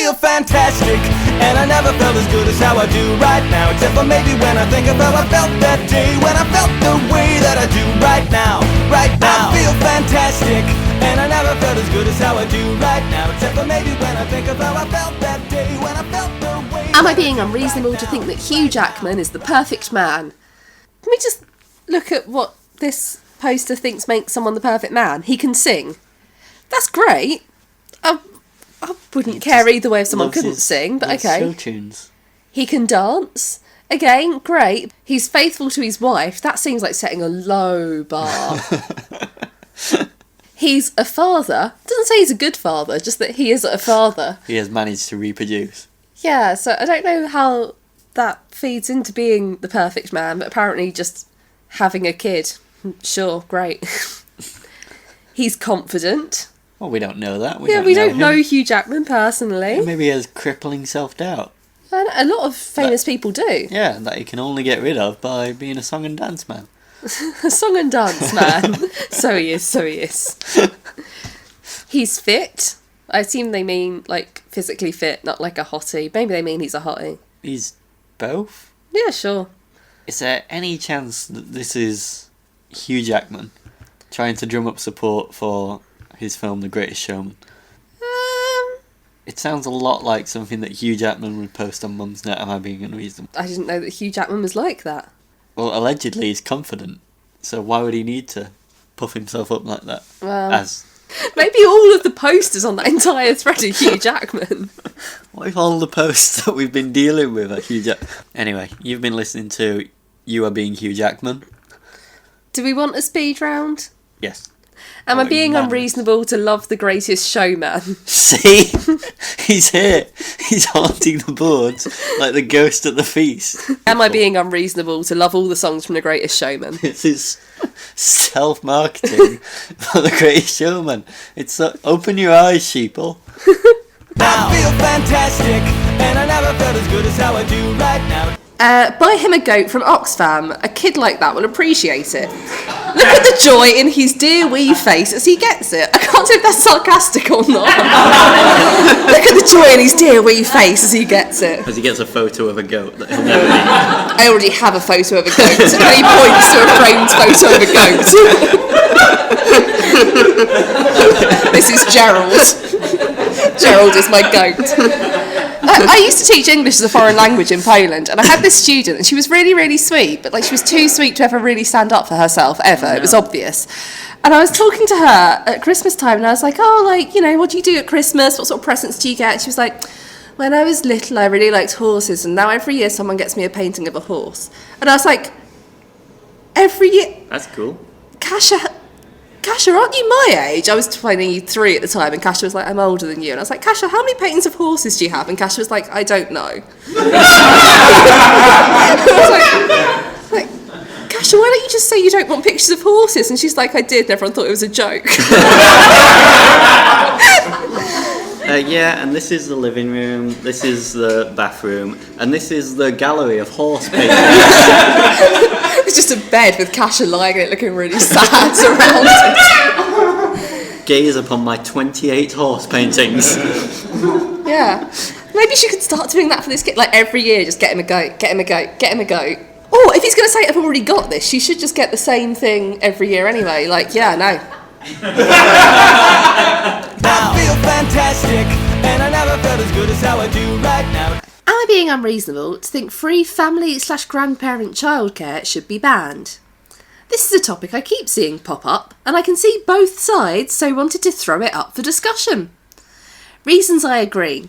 feel fantastic, and I never felt as good as how I do right now, except for maybe when I think of how I felt that day, when I felt the way that I do right now. I feel fantastic, and I never felt as good as how I do right now, except for maybe when I think of how I felt that day, when I felt the way. Am I being unreasonable to think that Hugh Jackman is the perfect man? Can we just look at what this poster thinks makes someone the perfect man? He can sing. That's great. I wouldn't care either way if someone couldn't sing, but okay. Show tunes. He can dance. Again, great. He's faithful to his wife. That seems like setting a low bar. He's a father. Doesn't say he's a good father, just that he is a father. He has managed to reproduce. Yeah, so I don't know how that feeds into being the perfect man, but apparently just having a kid. Sure, great. He's confident. Well, we don't know that. We don't know Hugh Jackman personally. Maybe he has crippling self-doubt. A lot of famous people do. Yeah, that he can only get rid of by being a song and dance man. A song and dance man. So he is. He's fit. I assume they mean, like, physically fit, not like a hottie. Maybe they mean he's a hottie. He's both? Yeah, sure. Is there any chance that this is Hugh Jackman trying to drum up support for his film The Greatest Showman? It sounds a lot like something that Hugh Jackman would post on Mumsnet. Am I being unreasonable? I didn't know that Hugh Jackman was like that. Well, allegedly he's confident, so why would he need to puff himself up like that? Well, maybe all of the posters on that entire thread are Hugh Jackman. What if all the posts that we've been dealing with are Hugh Jackman? Anyway, you've been listening to You Are Being Hugh Jackman. Do we want a speed round? Yes. Am I being unreasonable to love The Greatest Showman? See? He's here. He's haunting the boards like the ghost at the feast. Am I being unreasonable to love all the songs from The Greatest Showman? This is self-marketing for The Greatest Showman. It's open your eyes, sheeple. I feel fantastic, and I never felt as good as how I do right now. Buy him a goat from Oxfam. A kid like that will appreciate it. Look at the joy in his dear wee face as he gets it. I can't tell if that's sarcastic or not. Look at the joy in his dear wee face as he gets it. As he gets a photo of a goat that he'll never meet. I already have a photo of a goat, and he points to a framed photo of a goat. This is Gerald. Gerald is my goat. I used to teach English as a foreign language in Poland, and I had this student, and she was really, really sweet, but like she was too sweet to ever really stand up for herself, ever. No. It was obvious. And I was talking to her at Christmas time, and I was like, what do you do at Christmas? What sort of presents do you get? And she was like, when I was little, I really liked horses, and now every year someone gets me a painting of a horse. And I was like, every year? That's cool. Kasha, aren't you my age? I was 23 at the time, and Kasha was like, I'm older than you. And I was like, Kasha, how many paintings of horses do you have? And Kasha was like, I don't know. I was like, Kasha, why don't you just say you don't want pictures of horses? And she's like, I did, and everyone thought it was a joke. Yeah, and this is the living room, this is the bathroom, and this is the gallery of horse paintings. It's just a bed with Kasha lying in it looking really sad surrounded. Gaze upon my 28 horse paintings. Yeah. Maybe she could start doing that for this kid. Like every year, just get him a goat, get him a goat, get him a goat. Or if he's going to say, I've already got this, she should just get the same thing every year anyway. Like, yeah, no. I feel fantastic, and I never felt as good as how I do right now. Am I being unreasonable to think free family/grandparent childcare should be banned? This is a topic I keep seeing pop up, and I can see both sides, so wanted to throw it up for discussion. Reasons I agree.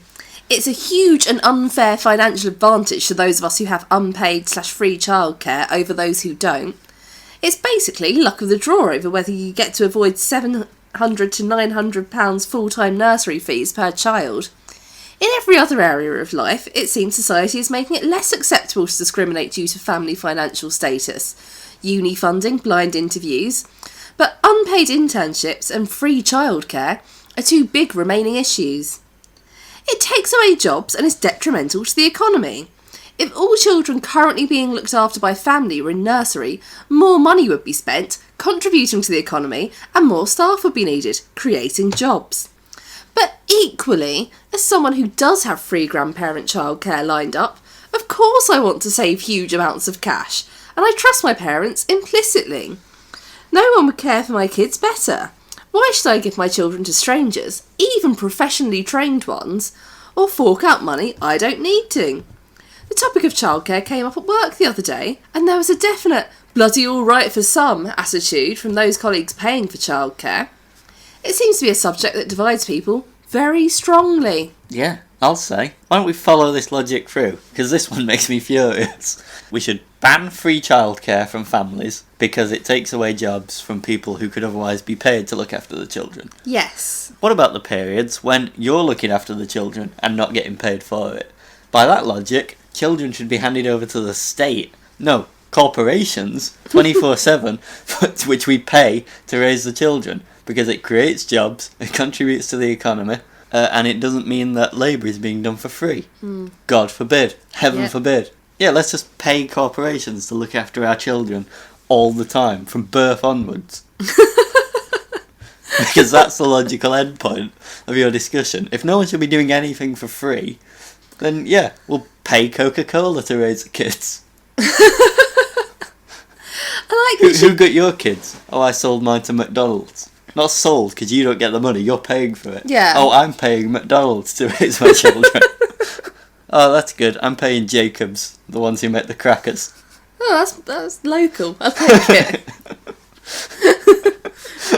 It's a huge and unfair financial advantage to those of us who have unpaid/free childcare over those who don't. It's basically luck of the draw over whether you get to avoid £700 to £900 full-time nursery fees per child. In every other area of life, it seems society is making it less acceptable to discriminate due to family financial status. Uni funding, blind interviews. But unpaid internships and free childcare are two big remaining issues. It takes away jobs and is detrimental to the economy. If all children currently being looked after by family were in nursery, more money would be spent, contributing to the economy, and more staff would be needed, creating jobs. But equally, as someone who does have free grandparent childcare lined up, of course I want to save huge amounts of cash, and I trust my parents implicitly. No one would care for my kids better. Why should I give my children to strangers, even professionally trained ones, or fork out money I don't need to? The topic of childcare came up at work the other day, and there was a definite bloody all right for some attitude from those colleagues paying for childcare. It seems to be a subject that divides people very strongly. Yeah, I'll say. Why don't we follow this logic through? Because this one makes me furious. We should ban free childcare from families because it takes away jobs from people who could otherwise be paid to look after the children. Yes. What about the periods when you're looking after the children and not getting paid for it? By that logic, children should be handed over to the state. No, corporations, 24/7, which we pay to raise the children. Because it creates jobs, it contributes to the economy, and it doesn't mean that labour is being done for free. God forbid. Heaven forbid. Yeah, let's just pay corporations to look after our children all the time, from birth onwards. Because that's the logical endpoint of your discussion. If no one should be doing anything for free, then yeah, we'll pay Coca-Cola to raise the kids. Who got your kids? Oh, I sold mine to McDonald's. Not sold, because you don't get the money, you're paying for it. Yeah. Oh, I'm paying McDonald's to raise my children. Oh, that's good. I'm paying Jacobs, the ones who make the crackers. Oh, that's local. I like it.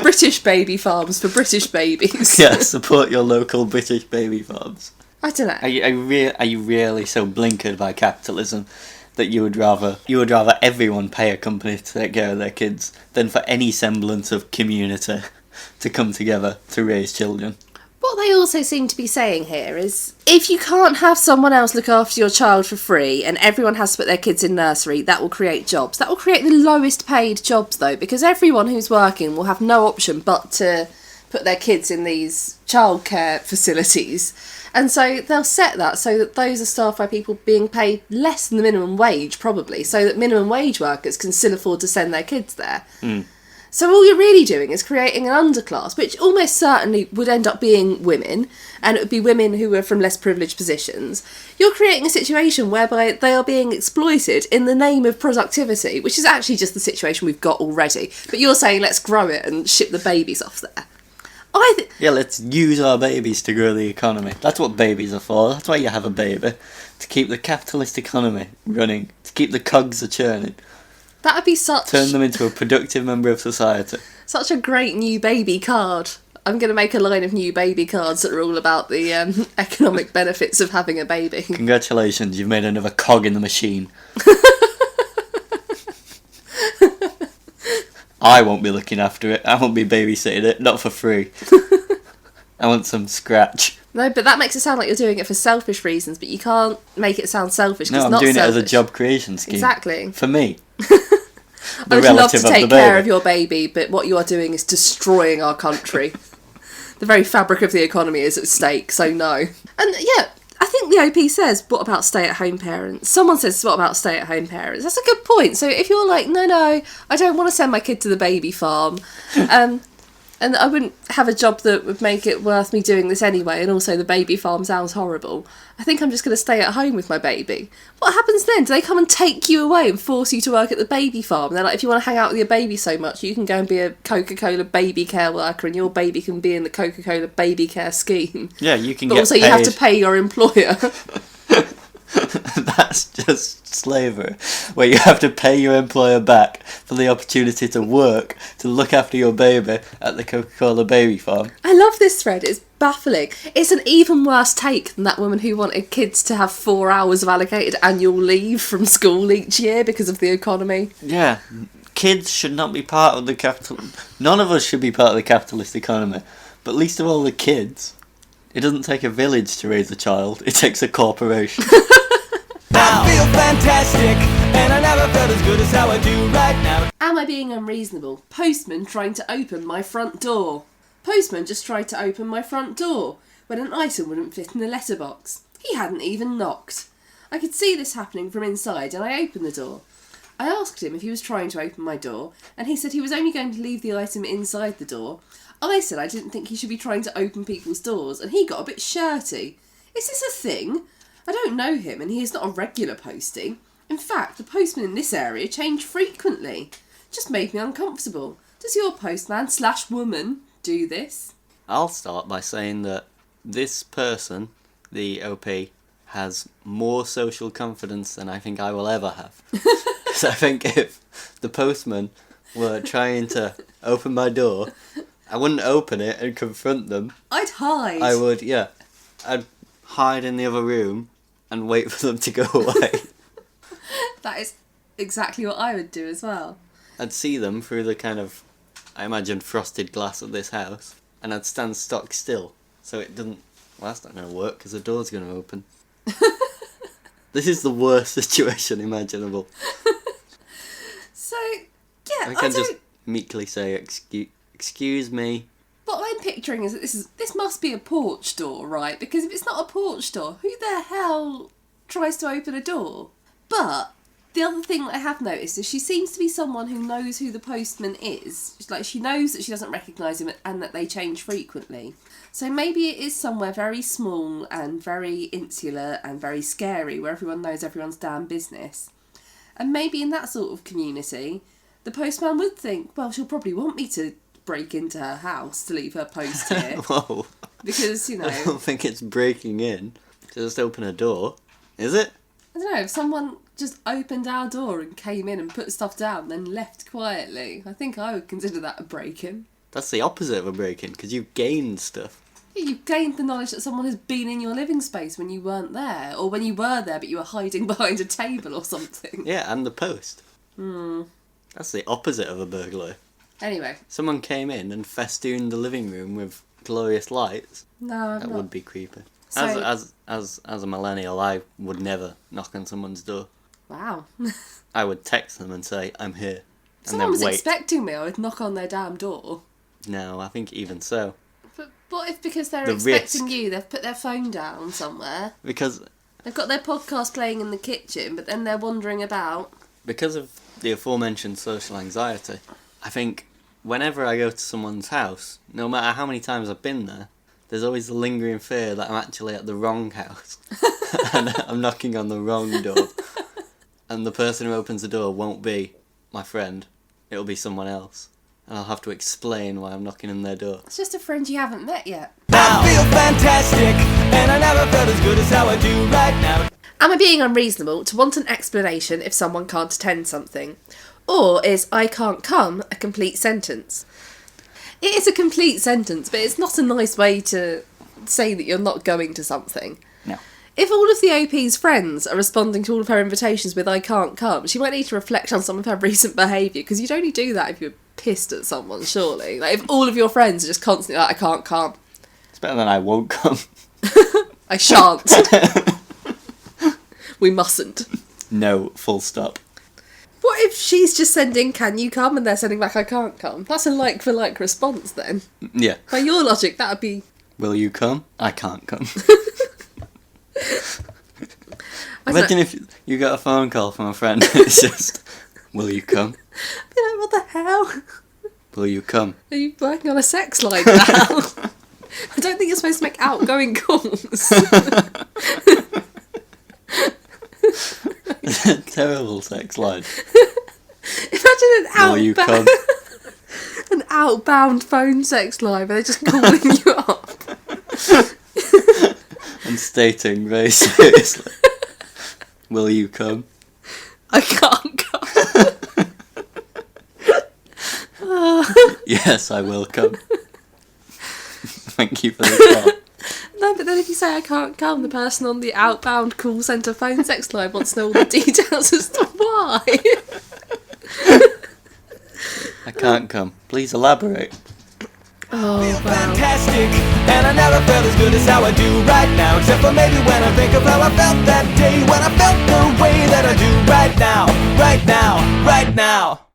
British baby farms for British babies. Yeah, support your local British baby farms. I don't know. Are you really so blinkered by capitalism that you would rather everyone pay a company to take care of their kids than for any semblance of community to come together to raise children? What they also seem to be saying here is, if you can't have someone else look after your child for free and everyone has to put their kids in nursery, that will create jobs. That will create the lowest paid jobs though, because everyone who's working will have no option but to put their kids in these childcare facilities. And so they'll set that so that those are staffed by people being paid less than the minimum wage, probably, so that minimum wage workers can still afford to send their kids there. So all you're really doing is creating an underclass, which almost certainly would end up being women, and it would be women who are from less privileged positions. You're creating a situation whereby they are being exploited in the name of productivity, which is actually just the situation we've got already. But you're saying let's grow it and ship the babies off there. Yeah, let's use our babies to grow the economy. That's what babies are for. That's why you have a baby. To keep the capitalist economy running. To keep the cogs a churning. That would be Turn them into a productive member of society. Such a great new baby card. I'm going to make a line of new baby cards that are all about the economic benefits of having a baby. Congratulations, you've made another cog in the machine. I won't be looking after it. I won't be babysitting it. Not for free. I want some scratch. No, but that makes it sound like you're doing it for selfish reasons, but you can't make it sound selfish because No, I'm doing it as a job creation scheme. Exactly. For me. I would love to take care of your baby, but what you are doing is destroying our country. The very fabric of the economy is at stake, so no. And yeah, I think the OP says, what about stay-at-home parents? Someone says, what about stay-at-home parents? That's a good point. So if you're like, no, I don't want to send my kid to the baby farm, and I wouldn't have a job that would make it worth me doing this anyway, and also the baby farm sounds horrible, I think I'm just going to stay at home with my baby. What happens then? Do they come and take you away and force you to work at the baby farm? They're like, if you want to hang out with your baby so much, you can go and be a Coca-Cola baby care worker and your baby can be in the Coca-Cola baby care scheme. Yeah, you can but get also paid. You have to pay your employer. That's just slavery, where you have to pay your employer back for the opportunity to work to look after your baby at the Coca-Cola baby farm. I love this thread. It's baffling. It's an even worse take than that woman who wanted kids to have 4 hours of allocated annual leave from school each year because of the economy. Yeah, kids should not be part of the capital. None of us should be part of the capitalist economy, but least of all the kids. It doesn't take a village to raise a child, it takes a corporation. I feel fantastic, and I never felt as good as how I do right now. Am I being unreasonable? Postman trying to open my front door. Postman just tried to open my front door when an item wouldn't fit in the letterbox. He hadn't even knocked. I could see this happening from inside and I opened the door. I asked him if he was trying to open my door and he said he was only going to leave the item inside the door. I said I didn't think he should be trying to open people's doors, and he got a bit shirty. Is this a thing? I don't know him, and he is not a regular postie. In fact, the postmen in this area change frequently. Just made me uncomfortable. Does your postman/woman do this? I'll start by saying that this person, the OP, has more social confidence than I think I will ever have. So I think if the postman were trying to open my door, I wouldn't open it and confront them. I'd hide. I would, yeah. I'd hide in the other room and wait for them to go away. That is exactly what I would do as well. I'd see them through the kind of, I imagine, frosted glass of this house, and I'd stand stock still, so it doesn't... Well, that's not going to work, because the door's going to open. This is the worst situation imaginable. So, yeah, I can just meekly say, excuse me. What I'm picturing is that this must be a porch door, right? Because if it's not a porch door, who the hell tries to open a door? But the other thing that I have noticed is she seems to be someone who knows who the postman is. Like, she knows that she doesn't recognise him and that they change frequently. So maybe it is somewhere very small and very insular and very scary where everyone knows everyone's damn business. And maybe in that sort of community, the postman would think, well, she'll probably want me to break into her house to leave her post here. Whoa. Because, you know... I don't think it's breaking in to just open a door, is it? I don't know, if someone just opened our door and came in and put stuff down then left quietly, I think I would consider that a break-in. That's the opposite of a break-in, because you've gained stuff. You've gained the knowledge that someone has been in your living space when you weren't there, or when you were there but you were hiding behind a table or something. Yeah, and the post. That's the opposite of a burglar. Anyway. Someone came in and festooned the living room with glorious lights. No, That would be creepy. So- As a millennial, I would never knock on someone's door. Wow. I would text them and say, I'm here. If someone was expecting me, I would knock on their damn door. No, I think even so. But what if because they're The expecting risk. you, they've put their phone down somewhere? Because They've got their podcast playing in the kitchen, but then they're wandering about. because of the aforementioned social anxiety, I think whenever I go to someone's house, no matter how many times I've been there, there's always the lingering fear that I'm actually at the wrong house. And I'm knocking on the wrong door. And the person who opens the door won't be my friend. It'll be someone else. And I'll have to explain why I'm knocking on their door. It's just a friend you haven't met yet. I feel fantastic, and I never felt as good as how I do right now. Am I being unreasonable to want an explanation if someone can't attend something? Or is I can't come a complete sentence? It is a complete sentence, but it's not a nice way to say that you're not going to something. No. If all of the OP's friends are responding to all of her invitations with I can't come, she might need to reflect on some of her recent behaviour, because you'd only do that if you're pissed at someone, surely. Like, if all of your friends are just constantly like, I can't come. It's better than I won't come. I shan't. We mustn't. No, full stop. What if she's just sending, can you come? And they're sending back, I can't come. That's a like-for-like response then. Yeah. By your logic, that would be... Will you come? I can't come. I don't Imagine know. if you got a phone call from a friend and it's just, will you come? Be like, what the hell? Will you come? Are you working on a sex line now? I don't think you're supposed to make outgoing calls. Terrible sex line. Imagine Will you come? an outbound phone sex line where they're just calling you up. And stating very seriously, will you come? I can't come. Yes, I will come. Thank you for the call. No, but then if you say I can't come, the person on the outbound call centre phone sex line wants to know all the details as to why. I can't come. Please elaborate. Oh, Feel wow. fantastic, and I never felt as good as how I do right now. Except for maybe when I think of how I felt that day, when I felt the way that I do right now, right now, right now.